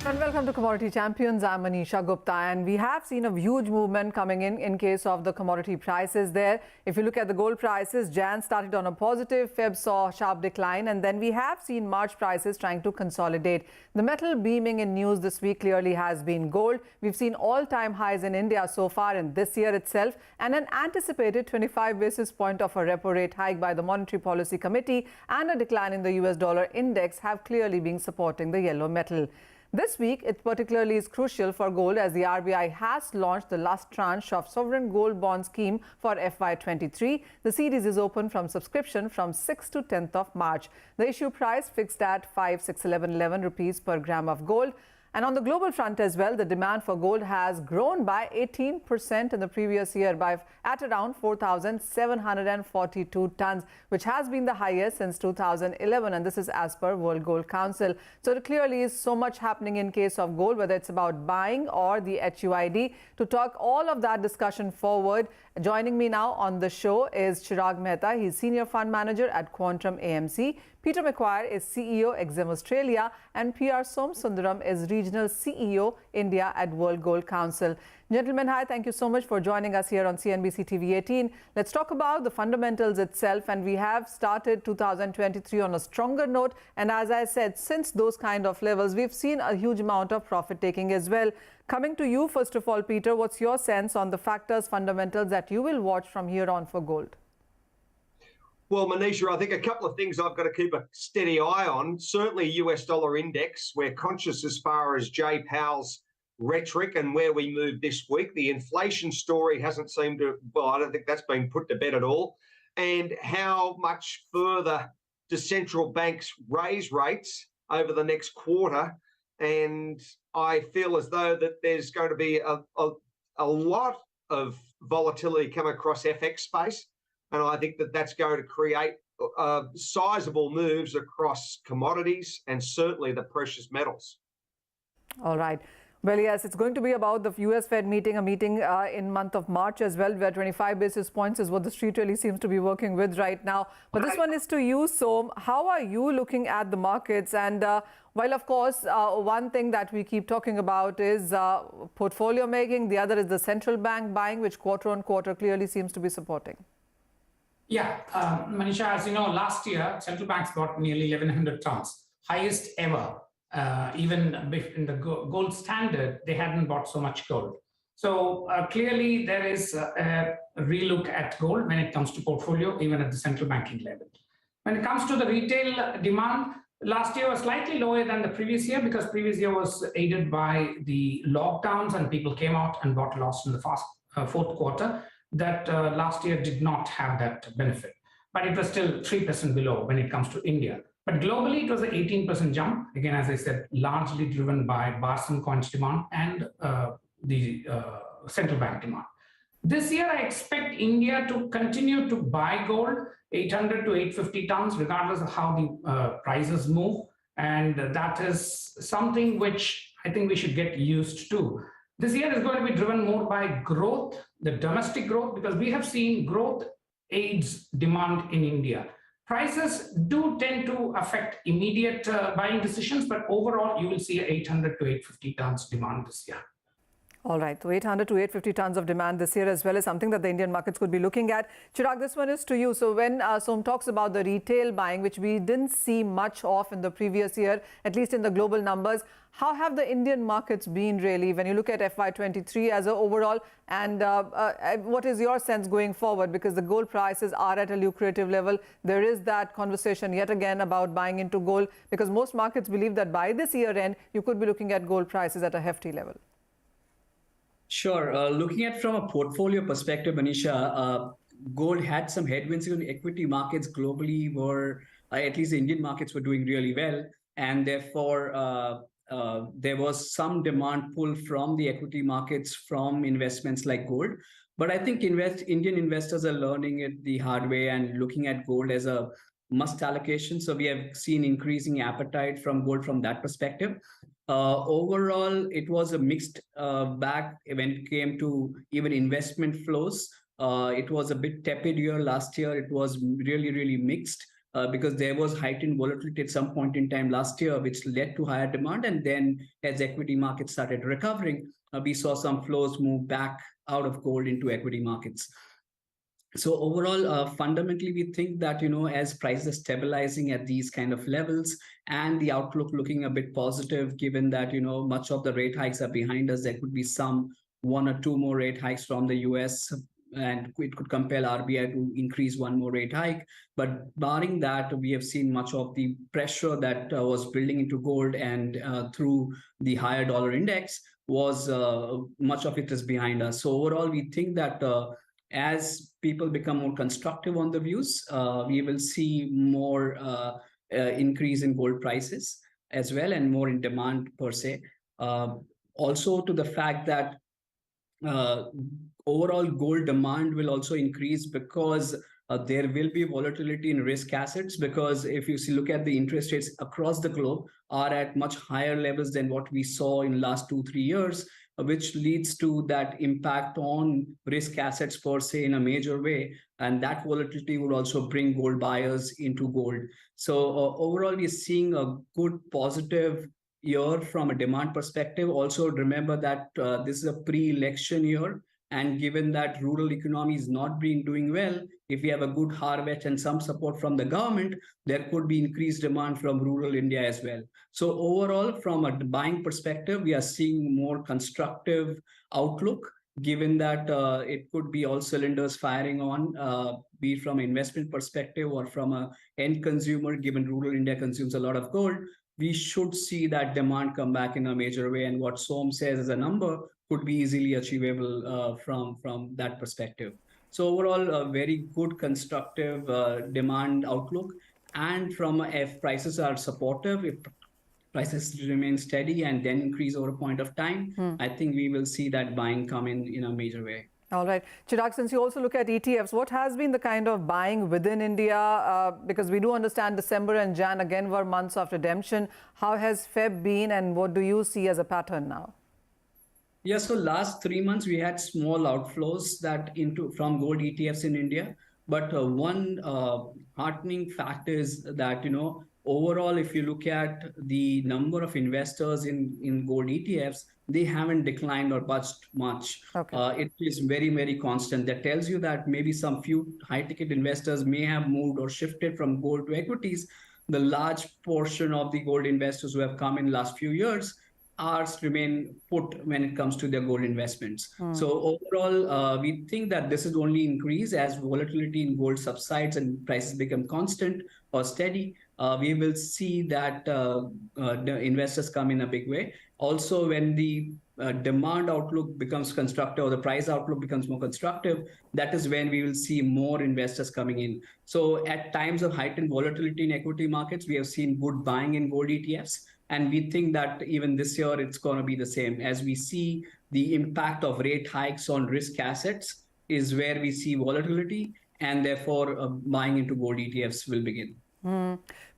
And welcome to Commodity Champions. I'm Manisha Gupta, and we have seen a huge movement coming in case of the commodity prices there. If you look at the gold prices, Jan started on a positive, Feb saw a sharp decline, and then we have seen March prices trying to consolidate. The metal beaming in news this week clearly has been gold. We've seen all-time highs in India so far in this year itself, and an anticipated 25 basis point of a repo rate hike by the Monetary Policy Committee and a decline in the US dollar index have clearly been supporting the yellow metal. This week, it particularly is crucial for gold as the RBI has launched the last tranche of sovereign gold bond scheme for FY23. The series is open from subscription from 6th to 10th of March. The issue price fixed at 5,611 rupees per gram of gold. And on the global front as well, the demand for gold has grown by 18% in the previous year at around 4,742 tons, which has been the highest since 2011. And this is as per World Gold Council. So it clearly is so much happening in case of gold, whether it's about buying or the HUID. To talk all of that discussion forward, joining me now on the show is Chirag Mehta. He's Senior Fund Manager at Quantum AMC. Peter McGuire is CEO, Exim Australia, and PR Somsundaram is Regional CEO, India at World Gold Council. Gentlemen, hi, thank you so much for joining us here on CNBC TV 18. Let's talk about the fundamentals itself, and we have started 2023 on a stronger note. And as I said, since those kind of levels, we've seen a huge amount of profit taking as well. Coming to you, first of all, Peter, what's your sense on the factors, fundamentals that you will watch from here on for gold? Well, Manisha, I think a couple of things I've got to keep a steady eye on. Certainly US dollar index. We're conscious as far as Jay Powell's rhetoric and where we move this week. The inflation story hasn't seemed to, well, I don't think that's been put to bed at all. And how much further do central banks raise rates over the next quarter? And I feel as though that there's going to be a lot of volatility come across FX space. And I think that that's going to create sizable moves across commodities and certainly the precious metals. All right. Well, yes, it's going to be about the US Fed meeting, in month of March as well, where 25 basis points is what the street really seems to be working with right now. But this one is to you, Som. How are you looking at the markets? And while, of course, one thing that we keep talking about is portfolio making, the other is the central bank buying, which quarter on quarter clearly seems to be supporting. Yeah, Manisha, as you know, last year, central banks bought nearly 1,100 tons, highest ever. Even in the gold standard, they hadn't bought so much gold. So clearly there is a relook at gold when it comes to portfolio, even at the central banking level. When it comes to the retail demand, last year was slightly lower than the previous year because previous year was aided by the lockdowns and people came out and bought lots in the fourth quarter. That last year did not have that benefit, but it was still 3% below when it comes to India. But globally, it was an 18% jump. Again, as I said, largely driven by bars and coins demand and the central bank demand. This year, I expect India to continue to buy gold, 800 to 850 tons, regardless of how the prices move. And that is something which I think we should get used to. This year is going to be driven more by growth, the domestic growth, because we have seen growth aids demand in India. Prices do tend to affect immediate buying decisions, but overall, you will see 800 to 850 tons demand this year. All right, so 800 to 850 tons of demand this year as well is something that the Indian markets could be looking at. Chirag, this one is to you. So when Som talks about the retail buying, which we didn't see much of in the previous year, at least in the global numbers, how have the Indian markets been really when you look at FY23 as an overall? And what is your sense going forward? Because the gold prices are at a lucrative level. There is that conversation yet again about buying into gold, because most markets believe that by this year end, you could be looking at gold prices at a hefty level. Sure. Looking at from a portfolio perspective, Manisha, gold had some headwinds in equity markets globally were, at least the Indian markets were doing really well. And therefore, there was some demand pull from the equity markets from investments like gold. But I think Indian investors are learning it the hard way and looking at gold as a must allocation. So we have seen increasing appetite from gold from that perspective. Overall, it was a mixed bag when it came to even investment flows. It was a bit tepid year last year. It was really, really mixed. because there was heightened volatility at some point in time last year, which led to higher demand. And then as equity markets started recovering, we saw some flows move back out of gold into equity markets. So overall, fundamentally, we think that, as prices are stabilizing at these kind of levels and the outlook looking a bit positive, given that, much of the rate hikes are behind us, there could be some 1 or 2 more rate hikes from the US, and it could compel RBI to increase 1 more rate hike. But barring that, we have seen much of the pressure that was building into gold and through the higher dollar index was much of it is behind us. So overall, we think that as people become more constructive on the views, we will see more increase in gold prices as well, and more in demand per se. Also to the fact that overall gold demand will also increase because there will be volatility in risk assets, because if you look at the interest rates across the globe are at much higher levels than what we saw in last 2-3 years, which leads to that impact on risk assets per se in a major way. And that volatility would also bring gold buyers into gold. So overall, we're seeing a good positive year from a demand perspective. Also, remember that this is a pre-election year. And given that rural economy is not doing well, if we have a good harvest and some support from the government, there could be increased demand from rural India as well. So overall, from a buying perspective, we are seeing more constructive outlook, given that it could be all cylinders firing on, be it from an investment perspective or from an end consumer, given rural India consumes a lot of gold. We should see that demand come back in a major way. And what Som says as a number could be easily achievable from that perspective. So overall, a very good constructive demand outlook. And from if prices are supportive, if prices remain steady and then increase over a point of time, I think we will see that buying come in a major way. All right. Chirag, since you also look at ETFs, what has been the kind of buying within India? Because we do understand December and Jan again were months of redemption. How has Feb been, and what do you see as a pattern now? Yeah, so last 3 months, we had small outflows from gold ETFs in India. But one heartening fact is that, overall, if you look at the number of investors in gold ETFs, they haven't declined or budged much. Okay. It is very, very constant. That tells you that maybe some few high-ticket investors may have moved or shifted from gold to equities. The large portion of the gold investors who have come in the last few years remain put when it comes to their gold investments. So overall, we think that this is only increase as volatility in gold subsides and prices become constant or steady. We will see that the investors come in a big way. Also, when the demand outlook becomes constructive or the price outlook becomes more constructive, that is when we will see more investors coming in. So at times of heightened volatility in equity markets, we have seen good buying in gold ETFs. And we think that even this year, it's going to be the same. As we see the impact of rate hikes on risk assets is where we see volatility, and therefore buying into gold ETFs will begin.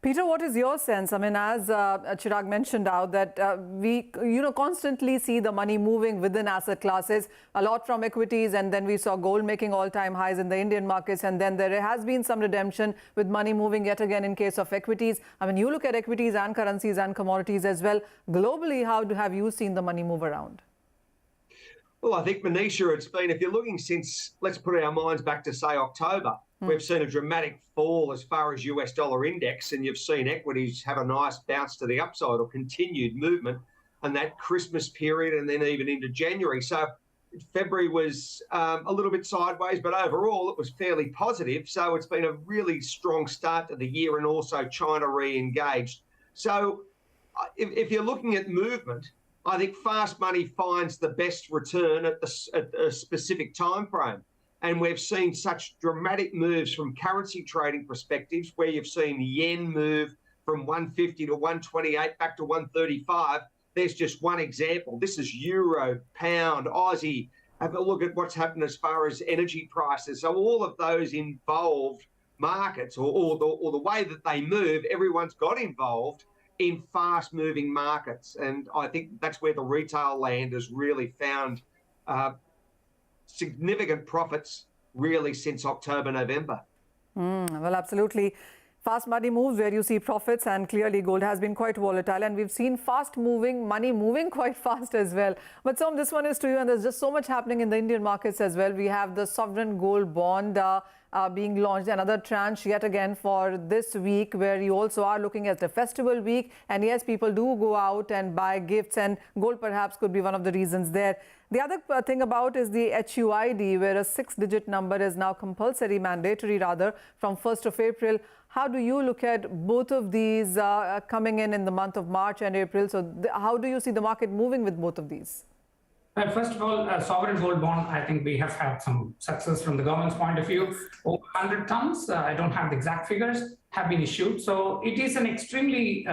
Peter, what is your sense? I mean, as Chirag mentioned out that we, constantly see the money moving within asset classes, a lot from equities, and then we saw gold making all-time highs in the Indian markets, and then there has been some redemption with money moving yet again in case of equities. I mean, you look at equities and currencies and commodities as well. Globally, how have you seen the money move around? Well, I think, Manisha, it's been, if you're looking since, let's put our minds back to, say, October, we've seen a dramatic fall as far as US dollar index, and you've seen equities have a nice bounce to the upside or continued movement, and that Christmas period and then even into January. So February was a little bit sideways, but overall it was fairly positive. So it's been a really strong start to the year, and also China re-engaged. So if you're looking at movement, I think fast money finds the best return at a specific time frame. And we've seen such dramatic moves from currency trading perspectives, where you've seen yen move from 150 to 128 back to 135. There's just one example. This is euro, pound, Aussie. Have a look at what's happened as far as energy prices. So all of those involved markets, or the way that they move, everyone's got involved in fast-moving markets. And I think that's where the retail land has really found significant profits really since October, November. Well, absolutely. Fast money moves where you see profits, and clearly gold has been quite volatile, and we've seen fast moving money moving quite fast as well. But Som, this one is to you, and there's just so much happening in the Indian markets as well. We have the sovereign gold bond being launched, another tranche yet again for this week, where you also are looking at the festival week. And yes, people do go out and buy gifts, and gold perhaps could be one of the reasons there. The other thing about is the HUID, where a 6-digit number is now compulsory, mandatory rather, from 1st of April. How do you look at both of these coming in the month of March and April? So how do you see the market moving with both of these? Well, first of all, sovereign gold bond, I think we have had some success from the government's point of view. Over 100 tons, I don't have the exact figures, have been issued. So it is an extremely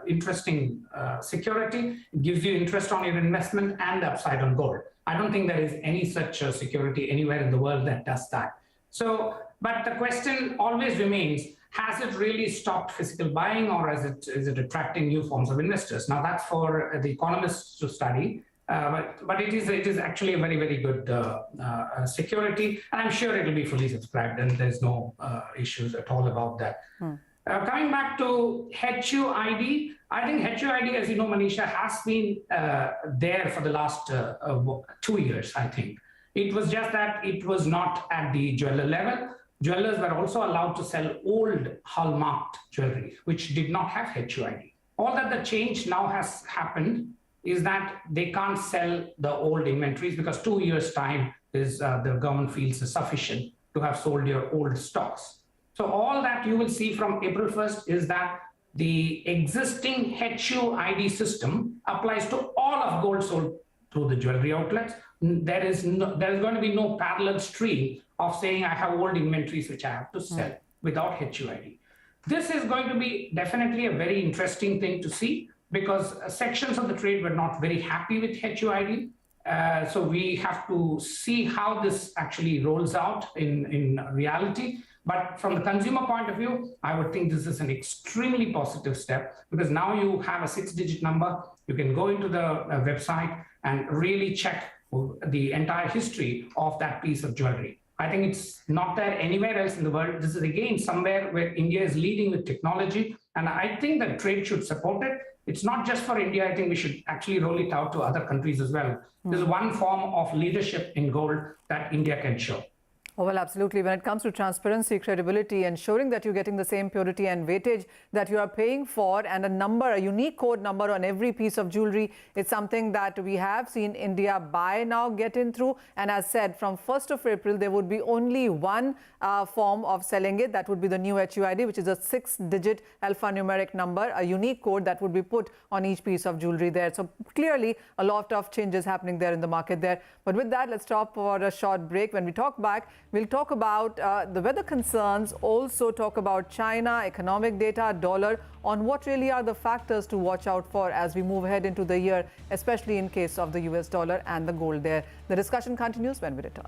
interesting security. It gives you interest on your investment and upside on gold. I don't think there is any such security anywhere in the world that does that. So, but the question always remains, has it really stopped physical buying, or is it attracting new forms of investors? Now that's for the economists to study. But it is actually a very, very good security, and I'm sure it will be fully subscribed, and there's no issues at all about that. Coming back to HUID, I think HUID, as you know, Manisha, has been there for the last 2 years, I think. It was just that it was not at the jeweler level. Jewelers were also allowed to sell old hallmarked jewelry, which did not have HUID. All that the change now has happened is that they can't sell the old inventories, because 2 years' time is the government feels is sufficient to have sold your old stocks. So all that you will see from April 1st is that the existing HUID system applies to all of gold sold through the jewelry outlets. There is going to be no parallel stream of saying I have old inventories which I have to sell without HUID. This is going to be definitely a very interesting thing to see, because sections of the trade were not very happy with HUID. So we have to see how this actually rolls out in reality. But from the consumer point of view, I would think this is an extremely positive step, because now you have a 6-digit number. You can go into the website and really check the entire history of that piece of jewelry. I think it's not there anywhere else in the world. This is again somewhere where India is leading with technology, and I think that trade should support it. It's not just for India. I think we should actually roll it out to other countries as well. There's one form of leadership in gold that India can show. Oh, well, absolutely. When it comes to transparency, credibility, ensuring that you're getting the same purity and weightage that you are paying for, and a number, a unique code number on every piece of jewelry, it's something that we have seen India by now get in through. And as said, from 1st of April, there would be only one form of selling it. That would be the new HUID, which is a 6-digit alphanumeric number, a unique code that would be put on each piece of jewelry there. So clearly, a lot of changes happening there in the market there. But with that, let's stop for a short break. When we talk back, we'll talk about the weather concerns, also talk about China, economic data, dollar, on what really are the factors to watch out for as we move ahead into the year, especially in case of the US dollar and the gold there. The discussion continues when we return.